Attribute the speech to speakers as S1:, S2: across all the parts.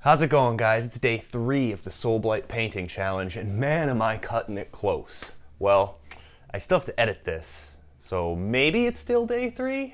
S1: How's it going, guys? It's day 3 of the SoulBlight painting challenge, and man am I cutting it close. Well, I still have to edit this, so maybe it's still day 3?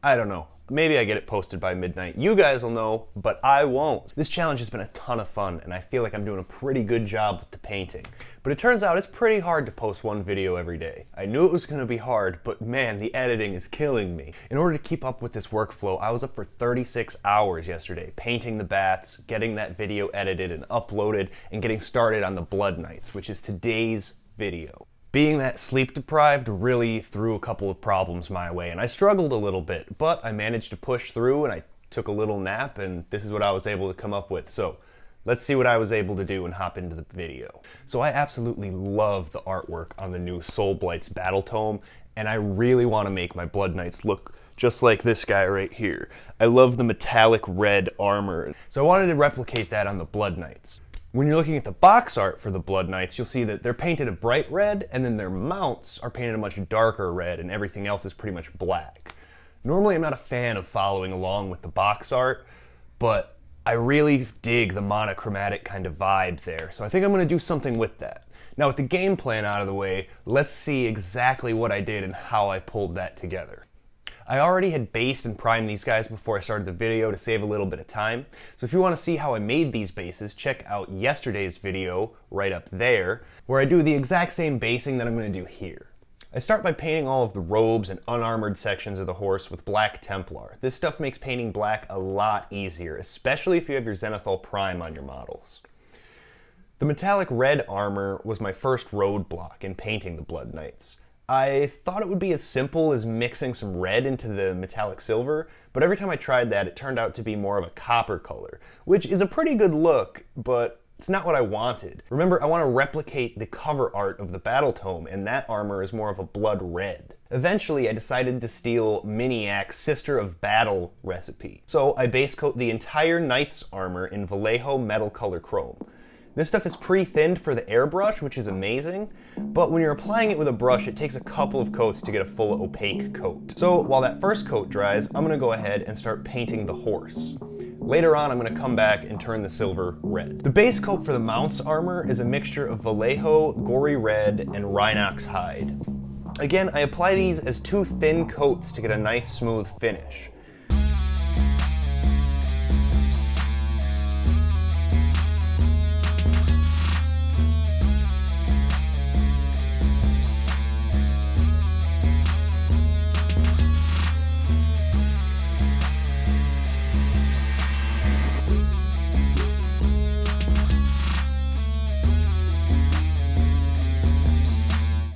S1: I don't know. Maybe I get it posted by midnight. You guys will know, but I won't. This challenge has been a ton of fun, and I feel like I'm doing a pretty good job with the painting. But it turns out it's pretty hard to post one video every day. I knew it was going to be hard, but man, the editing is killing me. In order to keep up with this workflow, I was up for 36 hours yesterday, painting the bats, getting that video edited and uploaded, and getting started on the BloodKnights, which is today's video. Being that sleep deprived really threw a couple of problems my way, and I struggled a little bit, but I managed to push through and I took a little nap, and this is what I was able to come up with. So let's see what I was able to do and hop into the video. So I absolutely love the artwork on the new SoulBlight's Battle Tome, and I really want to make my BloodKnights look just like this guy right here. I love the metallic red armor, so I wanted to replicate that on the BloodKnights. When you're looking at the box art for the BloodKnights, you'll see that they're painted a bright red, and then their mounts are painted a much darker red, and everything else is pretty much black. Normally I'm not a fan of following along with the box art, but I really dig the monochromatic kind of vibe there, so I think I'm going to do something with that. Now with the game plan out of the way, let's see exactly what I did and how I pulled that together. I already had based and primed these guys before I started the video to save a little bit of time, so if you want to see how I made these bases, check out yesterday's video right up there, where I do the exact same basing that I'm going to do here. I start by painting all of the robes and unarmored sections of the horse with black Templar. This stuff makes painting black a lot easier, especially if you have your Zenithal Prime on your models. The metallic red armor was my first roadblock in painting the BloodKnights. I thought it would be as simple as mixing some red into the metallic silver, but every time I tried that, it turned out to be more of a copper color, which is a pretty good look, but it's not what I wanted. Remember, I want to replicate the cover art of the Battle Tome, and that armor is more of a blood red. Eventually, I decided to steal Miniac's Sister of Battle recipe. So I base coat the entire Knight's armor in Vallejo metal color chrome. This stuff is pre-thinned for the airbrush, which is amazing, but when you're applying it with a brush, it takes a couple of coats to get a full opaque coat. So while that first coat dries, I'm gonna go ahead and start painting the horse. Later on, I'm gonna come back and turn the silver red. The base coat for the mount's armor is a mixture of Vallejo, Gory Red, and Rhinox Hide. Again, I apply these as 2 thin coats to get a nice smooth finish.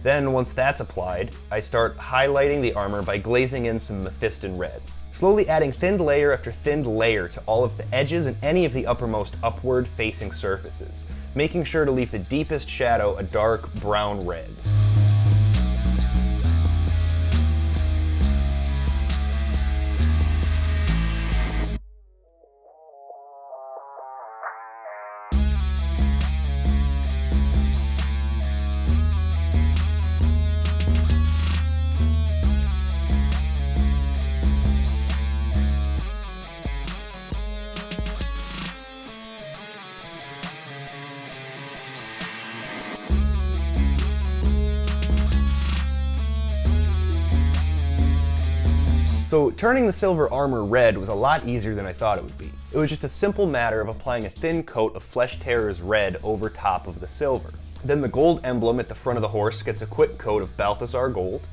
S1: Then, once that's applied, I start highlighting the armor by glazing in some Mephiston red. Slowly adding thinned layer after thinned layer to all of the edges and any of the uppermost upward-facing surfaces, making sure to leave the deepest shadow a dark brown red. So turning the silver armor red was a lot easier than I thought it would be. It was just a simple matter of applying a thin coat of Flesh Terror's red over top of the silver. Then the gold emblem at the front of the horse gets a quick coat of Balthasar gold,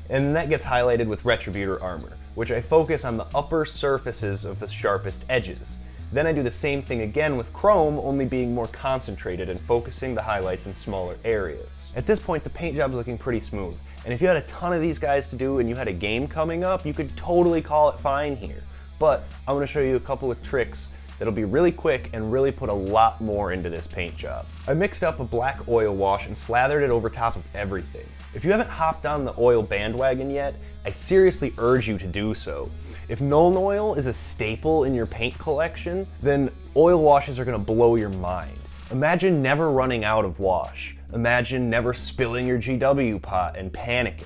S1: and that gets highlighted with Retributor armor, which I focus on the upper surfaces of the sharpest edges. Then I do the same thing again with chrome, only being more concentrated and focusing the highlights in smaller areas. At this point, the paint job's looking pretty smooth, and if you had a ton of these guys to do and you had a game coming up, you could totally call it fine here. But I'm going to show you a couple of tricks that'll be really quick and really put a lot more into this paint job. I mixed up a black oil wash and slathered it over top of everything. If you haven't hopped on the oil bandwagon yet, I seriously urge you to do so. If Nuln Oil is a staple in your paint collection, then oil washes are going to blow your mind. Imagine never running out of wash. Imagine never spilling your GW pot and panicking.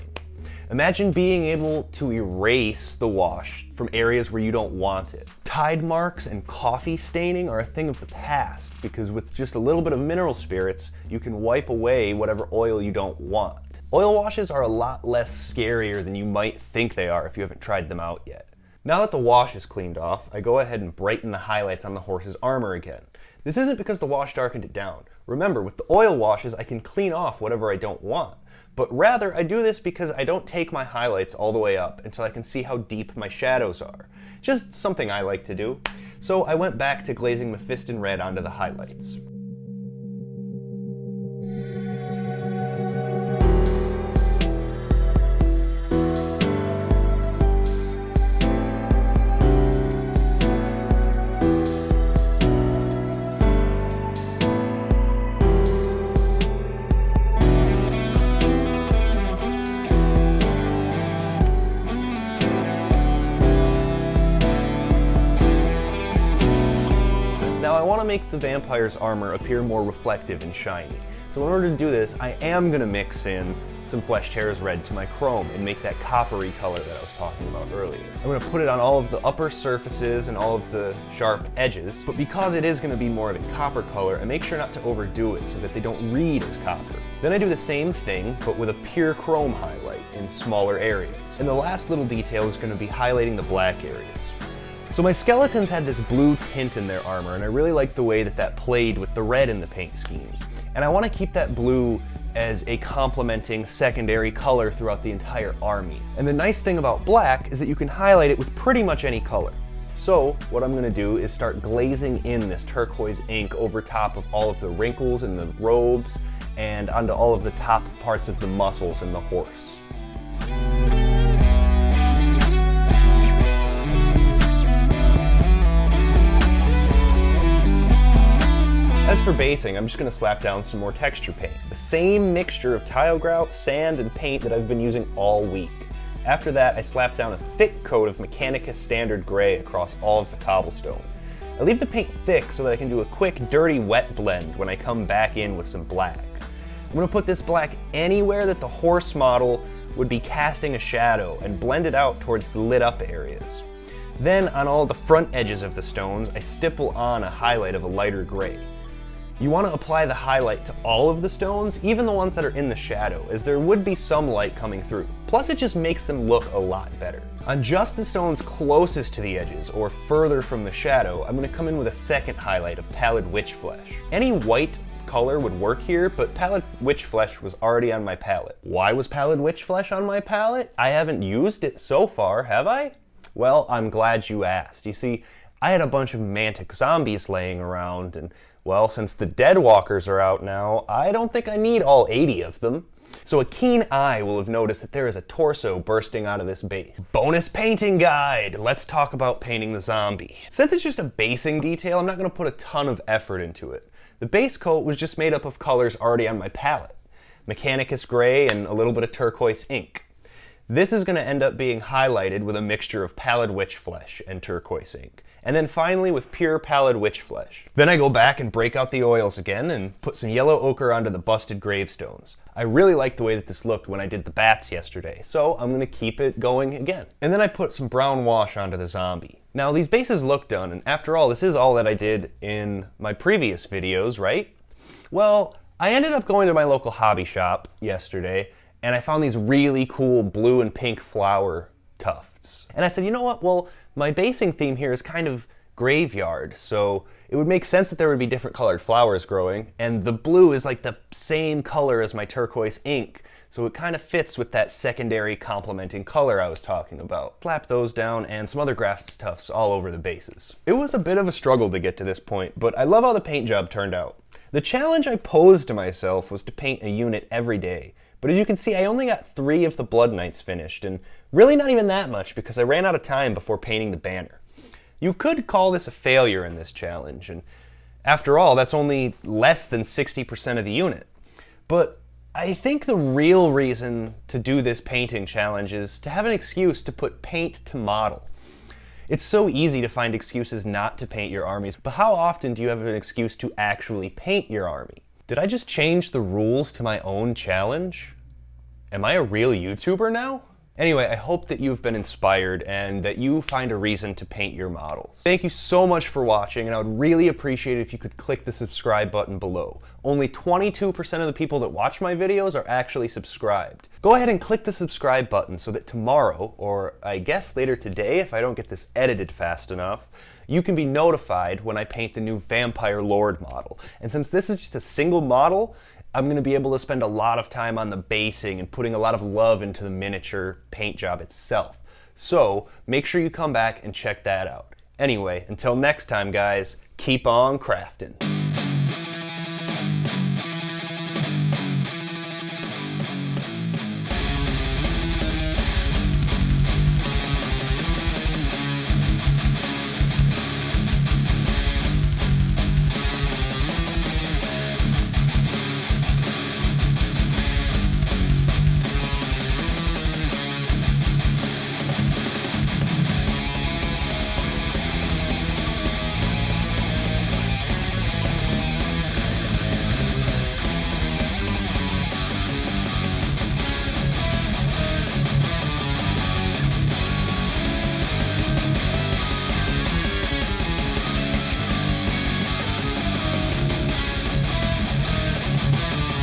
S1: Imagine being able to erase the wash from areas where you don't want it. Tide marks and coffee staining are a thing of the past, because with just a little bit of mineral spirits, you can wipe away whatever oil you don't want. Oil washes are a lot less scarier than you might think they are if you haven't tried them out yet. Now that the wash is cleaned off, I go ahead and brighten the highlights on the horse's armor again. This isn't because the wash darkened it down. Remember, with the oil washes, I can clean off whatever I don't want. But rather, I do this because I don't take my highlights all the way up until I can see how deep my shadows are. Just something I like to do. So I went back to glazing Mephiston red onto the highlights. Now I want to make the vampire's armor appear more reflective and shiny. So in order to do this, I am going to mix in some Flesh Tear's red to my chrome and make that coppery color that I was talking about earlier. I'm going to put it on all of the upper surfaces and all of the sharp edges, but because it is going to be more of a copper color, I make sure not to overdo it so that they don't read as copper. Then I do the same thing, but with a pure chrome highlight in smaller areas. And the last little detail is going to be highlighting the black areas. So my skeletons had this blue tint in their armor, and I really liked the way that that played with the red in the paint scheme. And I want to keep that blue as a complementing secondary color throughout the entire army. And the nice thing about black is that you can highlight it with pretty much any color. So what I'm going to do is start glazing in this turquoise ink over top of all of the wrinkles in the robes and onto all of the top parts of the muscles in the horse. As for basing, I'm just going to slap down some more texture paint. The same mixture of tile grout, sand, and paint that I've been using all week. After that, I slap down a thick coat of Mechanicus Standard Gray across all of the cobblestone. I leave the paint thick so that I can do a quick, dirty, wet blend when I come back in with some black. I'm going to put this black anywhere that the horse model would be casting a shadow and blend it out towards the lit up areas. Then, on all the front edges of the stones, I stipple on a highlight of a lighter gray. You want to apply the highlight to all of the stones, even the ones that are in the shadow, as there would be some light coming through. Plus it just makes them look a lot better. On just the stones closest to the edges, or further from the shadow, I'm going to come in with a second highlight of Pallid Witch Flesh. Any white color would work here, but Pallid Witch Flesh was already on my palette. Why was Pallid Witch Flesh on my palette? I haven't used it so far, have I? Well, I'm glad you asked. You see, I had a bunch of Mantic zombies laying around, and well, since the Dead Walkers are out now, I don't think I need all 80 of them. So a keen eye will have noticed that there is a torso bursting out of this base. Bonus painting guide! Let's talk about painting the zombie. Since it's just a basing detail, I'm not going to put a ton of effort into it. The base coat was just made up of colors already on my palette. Mechanicus Gray and a little bit of turquoise ink. This is going to end up being highlighted with a mixture of Pallid Witch Flesh and turquoise ink. And then finally with pure Pallid Witch Flesh. Then I go back and break out the oils again and put some yellow ochre onto the busted gravestones. I really liked the way that this looked when I did the bats yesterday, so I'm going to keep it going again. And then I put some brown wash onto the zombie. Now these bases look done, and after all, this is all that I did in my previous videos, right? Well, I ended up going to my local hobby shop yesterday, and I found these really cool blue and pink flower tufts. And I said, you know what, well, my basing theme here is kind of graveyard, so it would make sense that there would be different colored flowers growing, and the blue is like the same color as my turquoise ink, so it kind of fits with that secondary complementing color I was talking about. Slap those down and some other grass tufts all over the bases. It was a bit of a struggle to get to this point, but I love how the paint job turned out. The challenge I posed to myself was to paint a unit every day. But as you can see, I only got 3 of the BloodKnights finished, and really not even that much because I ran out of time before painting the banner. You could call this a failure in this challenge, and after all, that's only less than 60% of the unit. But I think the real reason to do this painting challenge is to have an excuse to put paint to model. It's so easy to find excuses not to paint your armies, but how often do you have an excuse to actually paint your army? Did I just change the rules to my own challenge? Am I a real YouTuber now? Anyway, I hope that you've been inspired and that you find a reason to paint your models. Thank you so much for watching, and I would really appreciate it if you could click the subscribe button below. Only 22% of the people that watch my videos are actually subscribed. Go ahead and click the subscribe button so that tomorrow, or I guess later today if I don't get this edited fast enough, you can be notified when I paint the new Vampire Lord model. And since this is just a single model, I'm going to be able to spend a lot of time on the basing and putting a lot of love into the miniature paint job itself. So make sure you come back and check that out. Anyway, until next time guys, keep on crafting.